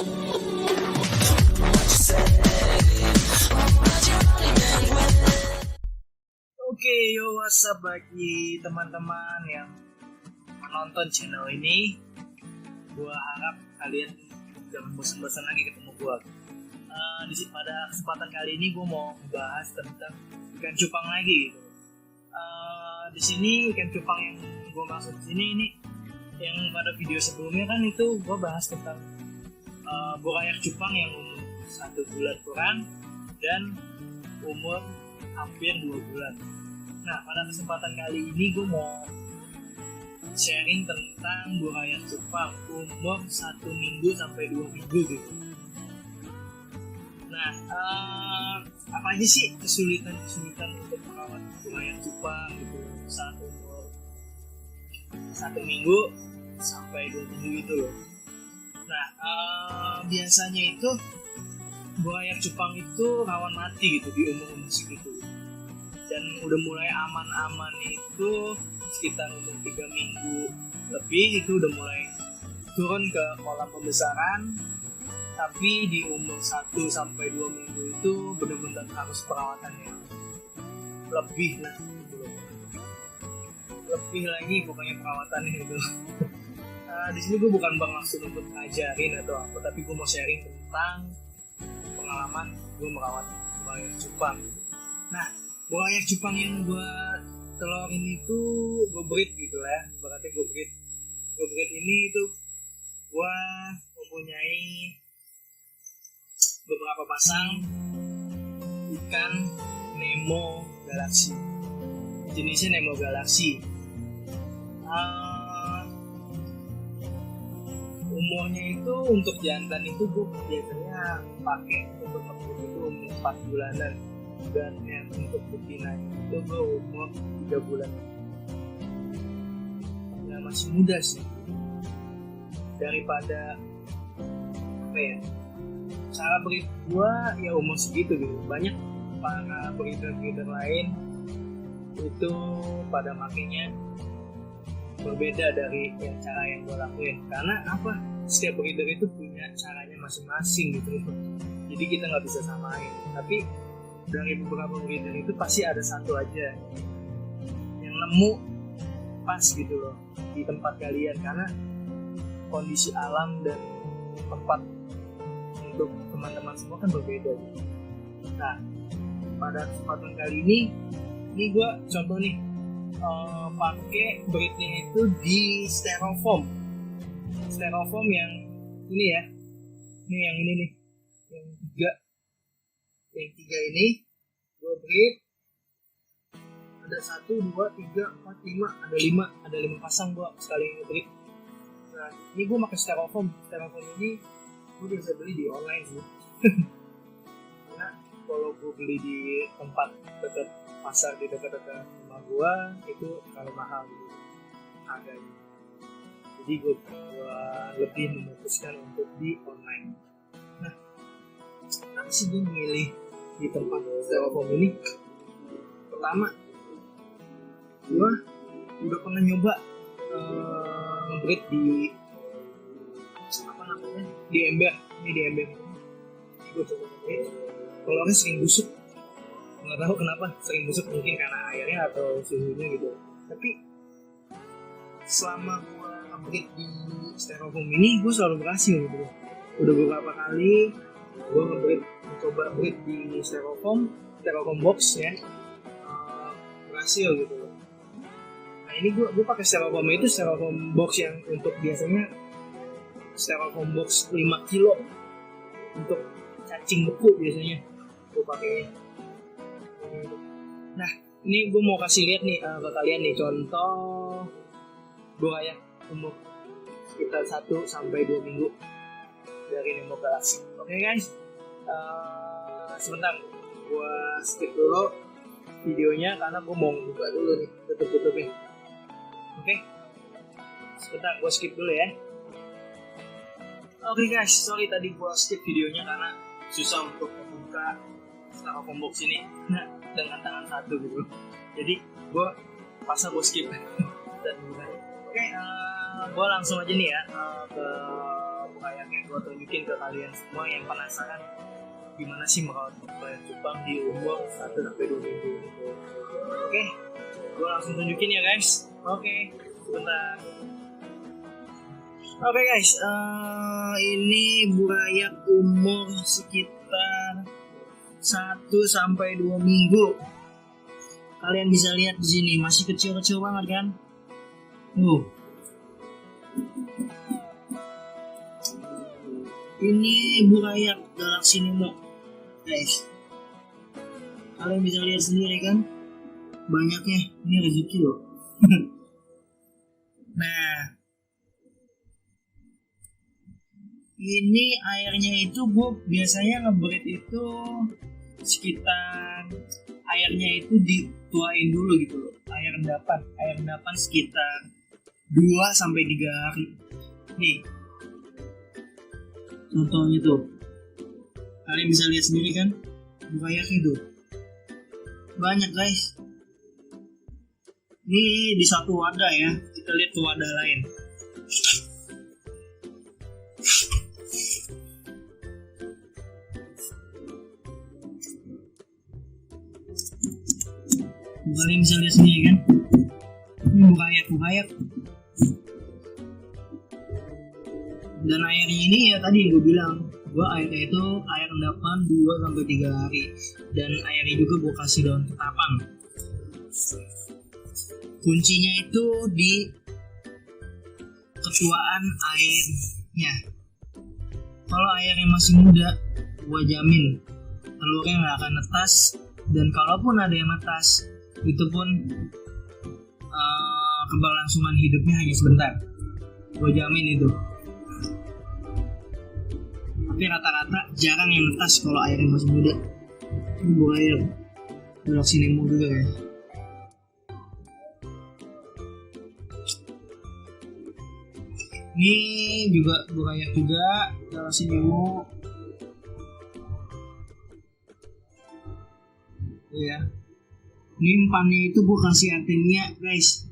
Oke, yo what's up bagi teman-teman yang menonton channel ini. Gua harap kalian jangan bosan-bosan lagi ketemu gua. Pada kesempatan kali ini gua mau bahas tentang ikan cupang lagi gitu. Di sini ikan cupang yang gua maksud di sini ini yang pada video sebelumnya kan itu gua bahas tentang burayak cupang yang umur 1 bulan kurang dan umur hampir 2 bulan. Nah, pada kesempatan kali ini gue mau sharing tentang burayak cupang umur 1 minggu sampai 2 minggu gitu. Nah, apa aja sih kesulitan untuk merawat burayak cupang gitu saat umur 1 minggu sampai 2 minggu itu loh. Nah, biasanya itu burayak cupang itu rawan mati gitu di umur segitu. Dan udah mulai aman-aman itu sekitar umur 3 minggu lebih itu udah mulai turun ke kolam pembesaran. Tapi di umur 1 sampai 2 minggu itu benar-benar harus perawatan yang lebih lah gitu. Lebih lagi pokoknya perawatannya itu. Di sini gue bukan bermaksud untuk ngajarin atau apa, tapi gue mau sharing tentang pengalaman gue merawat burayak cupang. Nah, burayak cupang yang gue telorin itu gue breed gitu lah ya. Berarti gue breed ini itu gue mempunyai beberapa pasang ikan Nemo Galaxy. Jenisnya Nemo Galaxy. Umurnya itu untuk jantan itu gue biasanya pakai untuk ngebreed itu umur 4 bulanan. Dan yang untuk betina itu gue umur 3 bulan. Ya masih muda sih. Daripada apa ya, cara breed gue ya umur segitu gitu. Banyak para breeder lain itu pada makainya berbeda dari yang cara yang gue lakuin. Karena apa? Setiap breeder itu punya caranya masing-masing gitu. Jadi kita nggak bisa samain. Tapi dari beberapa breeder itu pasti ada satu aja yang nemu pas gitu loh di tempat kalian, karena kondisi alam dan tempat untuk teman-teman semua kan berbeda gitu. Nah, pada kesempatan kali ini gue contoh nih pakai breednya itu di styrofoam yang ini ya, ini yang ini nih, yang tiga ini gue breed ada 1, 2, 3, 4, 5 ada 5 pasang gue sekali nge-breed. Nah, ini gue pakai styrofoam ini gue bisa beli di online sih. Karena kalau gue beli di tempat dekat pasar di dekat rumah gue itu terlalu mahal gitu harganya. Jadi gue lebih memutuskan untuk di online. Nah, kenapa sih gue memilih di tempat styrofoam ini? Pertama, gue udah pernah nyoba nge-breed di apa namanya, di ember. Ini di ember ini gue coba nge-breed, kolornya sering busuk. Nggak tahu kenapa sering busuk, mungkin karena airnya atau suhunya gitu. Tapi selama gue nge-breed di styrofoam ini gue selalu berhasil gitu. Udah beberapa kali gue mencoba breed di styrofoam box ya, berhasil gitu. Nah, ini gue pakai styrofoam itu styrofoam box yang untuk biasanya styrofoam box 5 kilo untuk cacing beku biasanya gue pakai. Nah, ini gue mau kasih lihat nih ke kalian nih contoh burayak umur sekitar 1 sampai 2 minggu dari Nemo Galaxy. Oke guys, sebentar gue skip dulu videonya karena gue mau buka dulu nih tutup-tutupnya. Oke, sebentar gue skip dulu ya. Oke guys, sorry tadi gue skip videonya karena susah untuk membuka styrofoam box ini dengan tangan satu gitu. Jadi gue skip dan buka. Oke, gue langsung aja nih ya ke kayaknya gue tunjukin ke kalian semua yang penasaran gimana sih merawat bayam cupang di umur 1-2 minggu. Oke, gue langsung tunjukin ya guys. Oke, sebentar. Oke guys, ini burayak umur sekitar 1-2 minggu. Kalian bisa lihat di sini masih kecil-kecil banget kan? Ini burayak Galaxy Nemo, guys. Kalian bisa lihat sendiri kan? Banyaknya, ini rezeki loh. Nah, ini airnya itu gue biasanya ngebreed itu sekitar airnya itu dituain dulu gitu loh. Air endapan sekitar 2-3 hari. Nih, contohnya tuh, kalian bisa lihat sendiri kan, burayak itu banyak guys. Ini di satu wadah ya, kita lihat ke wadah lain. Kalian bisa lihat sendiri kan, ini burayak. Dan airnya ini ya tadi yang gue bilang, airnya itu air endapan 2-3 hari. Dan airnya juga gue kasih daun ketapang. Kuncinya itu di ketuaan airnya. Kalau airnya masih muda, gue jamin telurnya nggak akan netas. Dan kalaupun ada yang netas, itu pun keberlangsungan hidupnya hanya sebentar. Gue jamin itu. Tapi rata-rata jarang yang netas kalau airnya masih muda. Ini burayak Galaxy Nemo juga ya. Ini juga burayak juga Galaxy Nemo. Ya. Ini umpannya itu gue kasih Artemia guys.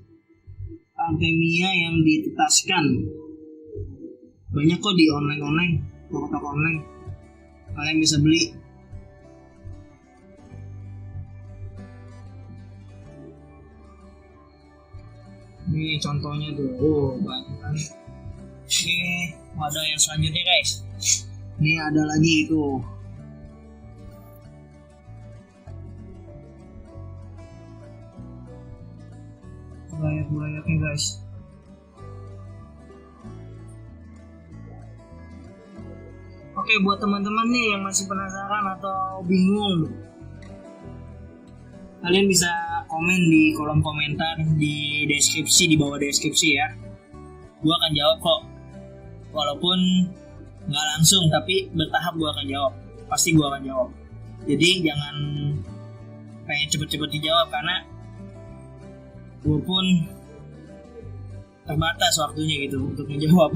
Artemia yang ditetaskan. Banyak kok di online, toko-toko online. Kalian bisa beli. Ini contohnya tuh, banyak kan. Ini wadah yang selanjutnya guys. Ini ada lagi itu. Burayak-burayaknya guys. Oke, buat teman-teman nih yang masih penasaran atau bingung, kalian bisa komen di kolom komentar di deskripsi, di bawah deskripsi ya. Gua akan jawab kok. Walaupun nggak langsung, tapi bertahap gua akan jawab. Pasti gua akan jawab. Jadi jangan pengen cepet-cepet dijawab, karena gue pun terbatas waktunya gitu untuk menjawab.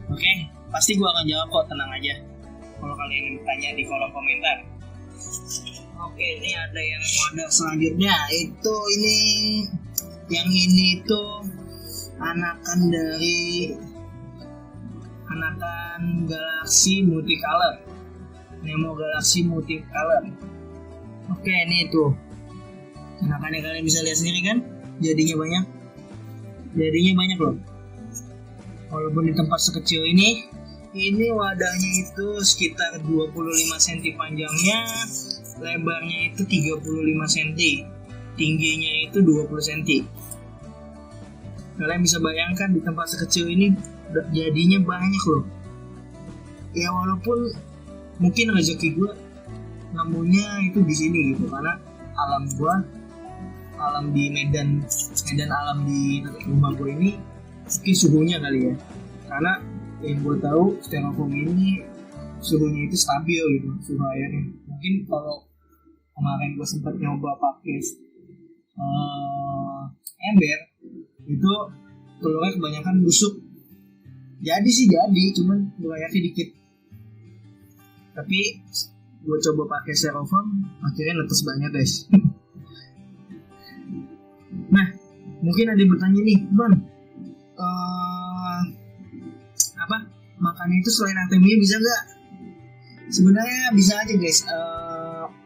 Oke, pasti gue akan jawab kok, tenang aja. Kalau kalian bertanya di kolom komentar. Oke, ini ada yang wadah selanjutnya. Yang ini itu anakan Galaxy Multicolor. Nemo Galaxy Multicolor. Oke, ini tuh anakannya, kalian bisa lihat sendiri kan, jadinya banyak loh. Walaupun di tempat sekecil ini wadahnya itu sekitar 25 cm panjangnya, lebarnya itu 35 cm, tingginya itu 20 cm. Kalian bisa bayangkan di tempat sekecil ini jadinya banyak loh. Ya walaupun mungkin rezeki gue nemunya itu di sini gitu, karena alam di Medan alam di rumah gue ini mungkin suhunya kali ya, karena yang gue tahu styrofoam ini suhunya itu stabil gitu, suhu airnya. Mungkin kalau kemarin gue sempat nyoba pakai ember itu telurnya kebanyakan busuk. Jadi cuman burayaknya dikit. Tapi gue coba pakai styrofoam, akhirnya netes banyak guys. Nah, mungkin ada yang bertanya nih, Bang, makannya itu selain Artemia bisa nggak? Sebenarnya bisa aja guys.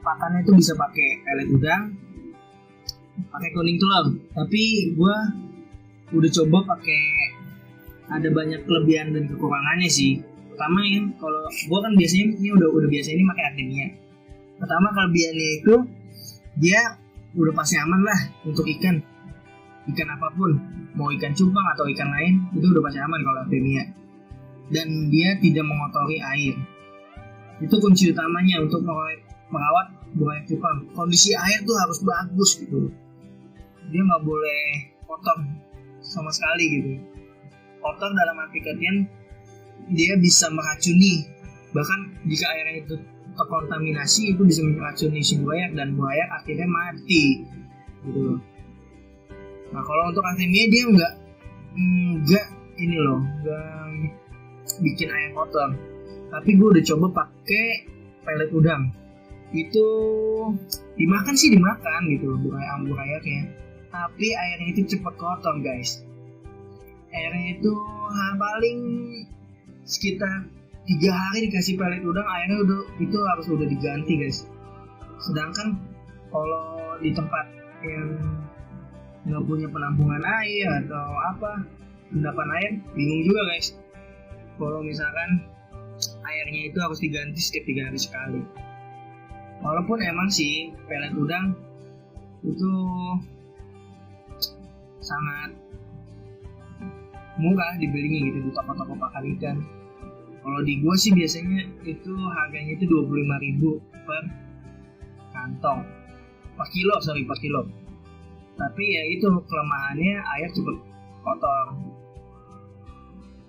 Pakannya itu bisa pakai pelet udang, pakai kuning telur. Tapi gue udah coba pakai, ada banyak kelebihan dan kekurangannya sih. Pertama ya, kalau gue kan biasanya ini udah biasa ini pakai Artemia. Pertama kelebihannya itu dia udah pasti aman lah untuk ikan apapun, mau ikan cupang atau ikan lain itu udah pasti aman kalau Artemia. Dan dia tidak mengotori air. Itu kunci utamanya untuk merawat buaya cupang. Kondisi air tuh harus bagus gitu. Dia nggak boleh kotor sama sekali gitu. Kotor dalam arti kalian dia bisa meracuni. Bahkan jika airnya itu terkontaminasi itu bisa meracuni si buaya dan buaya akhirnya mati gitu. Nah kalau untuk Artemia dia enggak ini loh, enggak bikin air kotor. Tapi gue udah coba pakai pelet udang. Itu dimakan gitu loh burayaknya. Tapi airnya itu cepat kotor guys. Airnya itu paling sekitar 3 hari dikasih pelet udang, airnya itu harus udah diganti guys. Sedangkan kalau di tempat yang nggak punya penampungan air atau endapan air, bingung juga guys. Kalau misalkan airnya itu harus diganti setiap 3 hari sekali. Walaupun emang sih pelet udang itu sangat murah dibelinya gitu di toko-toko pakan ikan. Kalau di gua sih biasanya itu harganya itu 25.000 per kantong. Per kilo. Tapi ya itu kelemahannya air cepet kotor.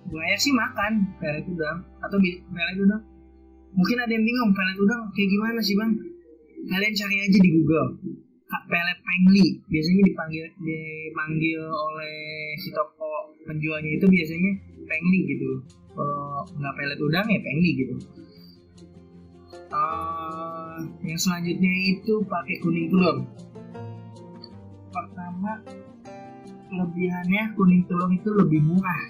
Buaya sih makan pelet udang atau pelet udang. Mungkin ada yang bingung pelet udang kayak gimana sih bang? Kalian cari aja di Google. Pelet pengli biasanya dipanggil oleh si toko penjualnya itu biasanya pengli gitu. Kalau nggak pelet udang ya pengli gitu. Yang selanjutnya itu pakai kuning telur. Pertama kelebihannya kuning telur itu lebih murah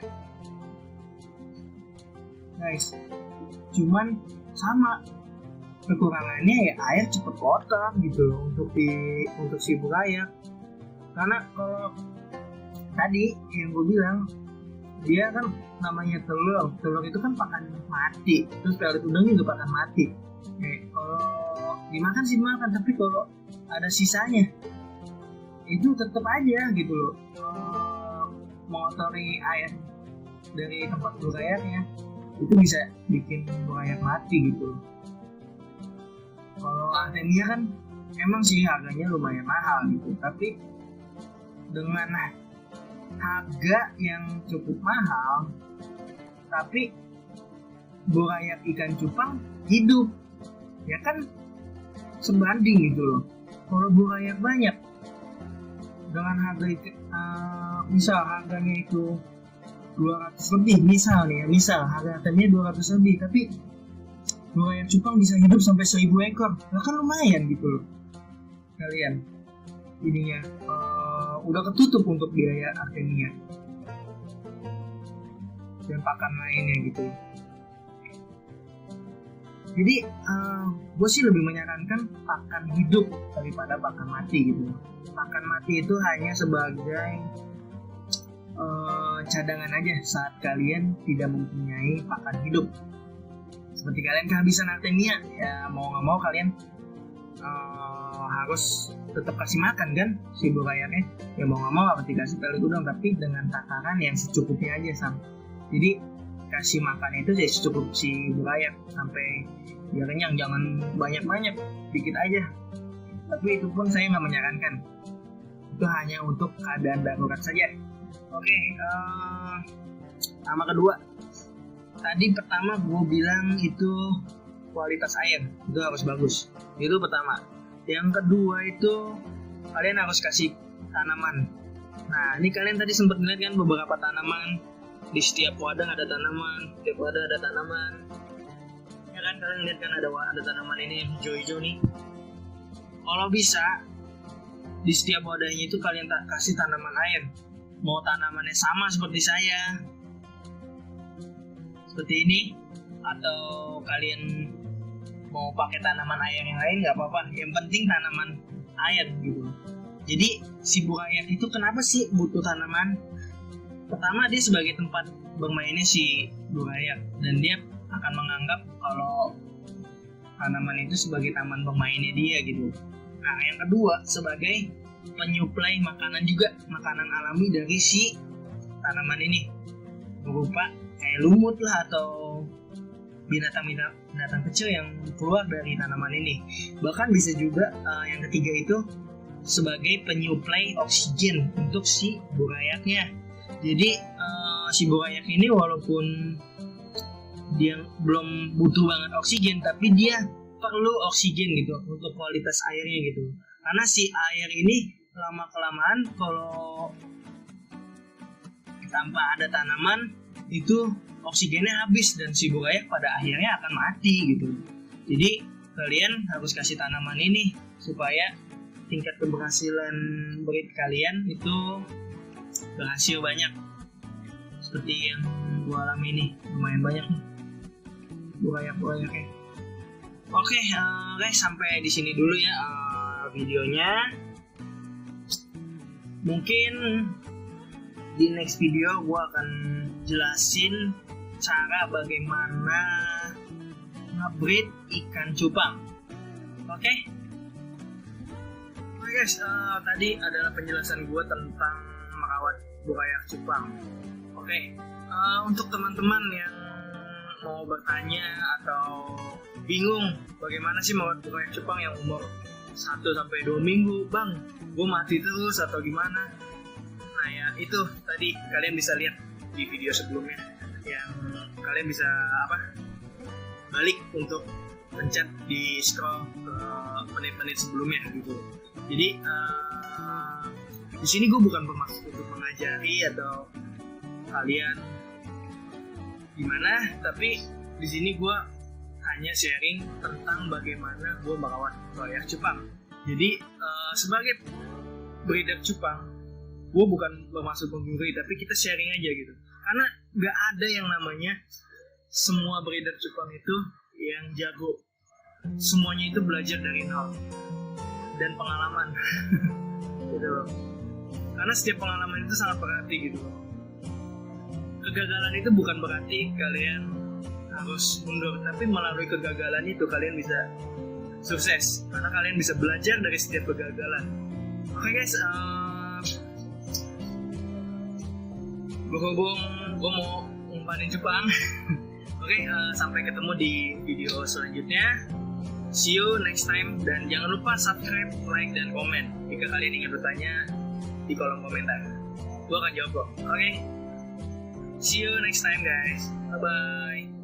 guys. Cuman sama kekurangannya ya air cepet kotor gitu loh untuk si burayak. Karena kalau tadi yang gue bilang dia kan namanya telur itu kan pakan mati, terus pelet udang juga pakan mati. Kalau dimakan sih dimakan, tapi kalau ada sisanya itu tetap aja gitu loh mengotori air dari tempat burayaknya, itu bisa bikin burayak mati gitu. Kalau Artemia kan emang sih harganya lumayan mahal gitu, tapi dengan harga yang cukup mahal tapi burayak ikan cupang hidup ya kan sebanding gitu loh. Kalau burayak banyak dengan harga misal harganya itu 200 lebih misal harga Artemia 200 lebih, tapi burayak cupang bisa hidup sampai 1000 ekor, nah kan lumayan gitu loh. Kalian ininya udah ketutup untuk biaya Artemia dan pakan lainnya gitu. Jadi gue sih lebih menyarankan pakan hidup daripada pakan mati gitu. Pakan mati itu hanya sebagai cadangan aja saat kalian tidak mempunyai pakan hidup. Seperti kalian kehabisan Artemia, ya mau nggak mau kalian harus tetap kasih makan kan si burayaknya. Ya mau nggak mau harus dikasih pelet udang, tapi dengan takaran yang secukupnya aja Sam. Jadi kasih makan itu ya secukup si burayak sampai dia kenyang, jangan banyak-banyak, dikit aja. Tapi itu pun saya nggak menyarankan. Itu hanya untuk keadaan darurat saja. Oke, sama kedua. Tadi pertama gue bilang itu kualitas air itu harus bagus. Itu pertama. Yang kedua itu kalian harus kasih tanaman. Nah, ini kalian tadi sempat melihat kan beberapa tanaman. Di setiap wadah ada tanaman, setiap wadah ada tanaman. Ya kan kalian lihat kan ada tanaman ini hijau-hijau nih. Kalau bisa di setiap wadahnya itu kalian kasih tanaman air. Mau tanamannya sama seperti saya. seperti ini, atau kalian mau pakai tanaman air yang lain nggak apa-apa, yang penting tanaman air gitu. Jadi si burayak itu kenapa sih butuh tanaman? Pertama, dia sebagai tempat bermainnya si burayak, dan dia akan menganggap kalau tanaman itu sebagai taman bermainnya dia gitu. Nah, yang kedua, sebagai penyuplai makanan juga, makanan alami dari si tanaman ini, berupa kayak lumut lah atau binatang kecil yang keluar dari tanaman ini. Bahkan bisa juga yang ketiga itu sebagai penyuplai oksigen untuk si burayaknya. Jadi si burayak ini walaupun dia belum butuh banget oksigen, tapi dia perlu oksigen gitu untuk kualitas airnya gitu. Karena si air ini lama kelamaan kalau tanpa ada tanaman itu oksigennya habis dan si burayak pada akhirnya akan mati gitu. Jadi kalian harus kasih tanaman ini supaya tingkat keberhasilan breed kalian itu berhasil banyak. Seperti yang gua alami ini, lumayan banyak nih burayak-burayaknya. Oke, guys, sampai di sini dulu ya videonya. Mungkin di next video gue akan jelasin cara bagaimana nge-breed ikan cupang. Oke guys, tadi adalah penjelasan gue tentang merawat burayak cupang. Untuk teman-teman yang mau bertanya atau bingung bagaimana sih merawat burayak cupang yang umur 1-2 minggu, bang, gue mati terus atau gimana? Nah ya itu tadi kalian bisa lihat di video sebelumnya, yang kalian bisa balik untuk pencet di scroll ke menit-menit sebelumnya gitu. Jadi di sini gue bukan bermaksud untuk mengajari atau kalian gimana, tapi di sini gue hanya sharing tentang bagaimana gue merawat burayak cupang. Jadi sebagai breeder cupang, gue bukan bermaksud menggurui, tapi kita sharing aja gitu. Karena nggak ada yang namanya semua breeder cupang itu yang jago. Semuanya itu belajar dari nol dan pengalaman. Gitu loh. Karena setiap pengalaman itu sangat berarti gitu loh. Kegagalan itu bukan berarti kalian harus mundur, tapi melalui kegagalan itu kalian bisa sukses karena kalian bisa belajar dari setiap kegagalan. Oke guys, berhubung gue mau umpanin cupang. Oke, sampai ketemu di video selanjutnya. See you next time, dan jangan lupa subscribe, like, dan komen jika kalian ingin bertanya di kolom komentar. Gue akan jawab kok. Oke, see you next time guys. Bye bye.